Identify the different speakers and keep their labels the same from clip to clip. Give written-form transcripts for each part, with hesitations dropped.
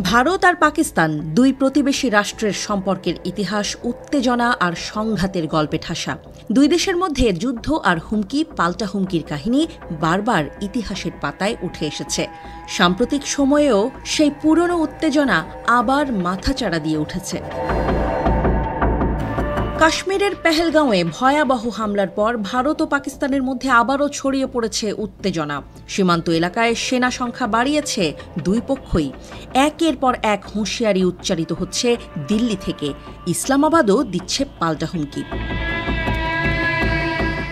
Speaker 1: ভারত আর পাকিস্তান দুই প্রতিবেশী রাষ্ট্রের সম্পর্কের ইতিহাস উত্তেজনা আর সংঘাতের গল্পে ঠাসা। দুই দেশের মধ্যে যুদ্ধ আর হুমকি পাল্টা হুমকির কাহিনী বারবার ইতিহাসের পাতায় উঠে এসেছে। সাম্প্রতিক সময়েও সেই পুরনো উত্তেজনা আবার মাথাচাড়া দিয়ে উঠেছে। কাশ্মীরের পেহেলগাঁওয়ে ভয়াবহ হামলার পর ভারত ও পাকিস্তানের মধ্যে আবারও ছড়িয়ে পড়েছে উত্তেজনা। সীমান্ত এলাকায় সেনা সংখ্যা বাড়িয়েছে দুই পক্ষই। একের পর এক হুঁশিয়ারি উচ্চারিত হচ্ছে দিল্লি থেকে। ইসলামাবাদও দিচ্ছে পাল্টা হুমকি।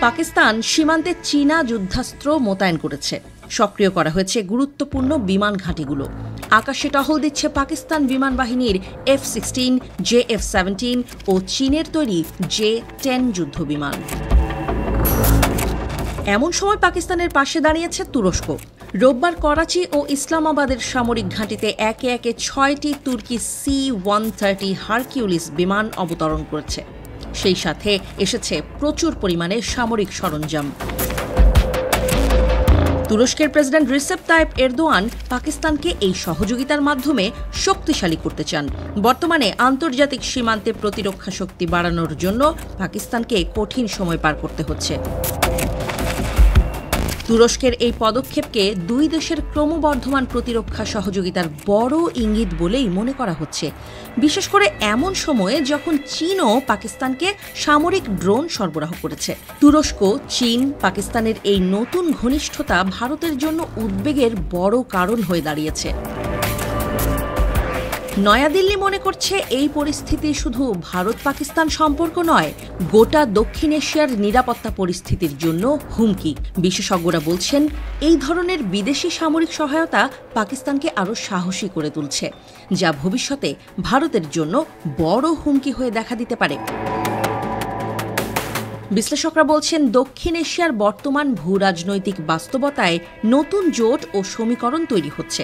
Speaker 1: পাকিস্তান সীমান্তে চীনা যুদ্ধাস্ত্র মোতায়েন করেছে। সক্রিয় করা হয়েছে গুরুত্বপূর্ণ বিমান ঘাঁটিগুলো। আকাশে টহল দিচ্ছে পাকিস্তান বিমান বাহিনীর F-16, JF-17 ও চীনের তৈরি J-10 যুদ্ধ বিমান। এমন সময় পাকিস্তানের পাশে দাঁড়িয়েছে তুরস্ক। রোববার করাচি ও ইসলামাবাদের সামরিক ঘাঁটিতে একে একে 6টি তুর্কি C-130 হারকিউলিস বিমান অবতরণ করেছে। সেই সাথে এসেছে প্রচুর পরিমাণে সামরিক সরঞ্জাম। তুরস্কের প্রেসিডেন্ট রিসেপ তাইপ এরদোয়ান পাকিস্তানকে এই সহযোগিতার মাধ্যমে শক্তিশালী করতে চান। বর্তমানে আন্তর্জাতিক সীমান্তে প্রতিরক্ষা শক্তি বাড়ানোর জন্য পাকিস্তানকে কঠিন সময় পার করতে হচ্ছে। তুরস্কের এই পদক্ষেপকে দুই দেশের ক্রমবর্ধমান প্রতিরক্ষা সহযোগিতার বড় ইঙ্গিত বলেই মনে করা হচ্ছে, বিশেষ করে এমন সময়ে যখন চীনও পাকিস্তানকে সামরিক ড্রোন সরবরাহ করেছে। তুরস্ক, চীন, পাকিস্তানের এই নতুন ঘনিষ্ঠতা ভারতের জন্য উদ্বেগের বড় কারণ হয়ে দাঁড়িয়েছে। নয়াদিল্লি মনে করছে এই পরিস্থিতি শুধু ভারত পাকিস্তান সম্পর্ক নয়, গোটা দক্ষিণ এশিয়ার নিরাপত্তা পরিস্থিতির জন্য হুমকি। বিশেষজ্ঞরা বলছেন এই ধরনের বিদেশি সামরিক সহায়তা পাকিস্তানকে আরও সাহসী করে তুলছে, যা ভবিষ্যতে ভারতের জন্য বড় হুমকি হয়ে দেখা দিতে পারে। বিশ্লেষকরা বলছেন দক্ষিণ এশিয়ার বর্তমান ভূরাজনৈতিক বাস্তবতায় নতুন জোট ও সমীকরণ তৈরি হচ্ছে।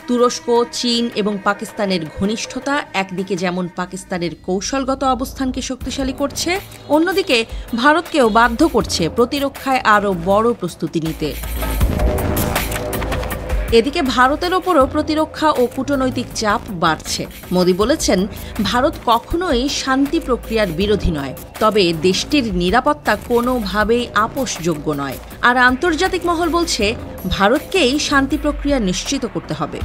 Speaker 1: তুরস্ক, চীন এবং পাকিস্তানের ঘনিষ্ঠতা একদিকে যেমন পাকিস্তানের কৌশলগত অবস্থানকে শক্তিশালী করছে, অন্যদিকে ভারতকেও বাধ্য করছে প্রতিরক্ষায় আরও বড় প্রস্তুতি নিতে। এদিকে ভারতের ওপরও প্রতিরক্ষা ও কূটনৈতিক চাপ বাড়ছে। মোদি বলেছেন ভারত কখনোই শান্তি প্রক্রিয়ার বিরোধী নয়, তবে দেশটির নিরাপত্তা কোনোভাবেই আপোষযোগ্য নয়। আর আন্তর্জাতিক মহল বলছে ভারতকেই শান্তি প্রক্রিয়া নিশ্চিত করতে হবে।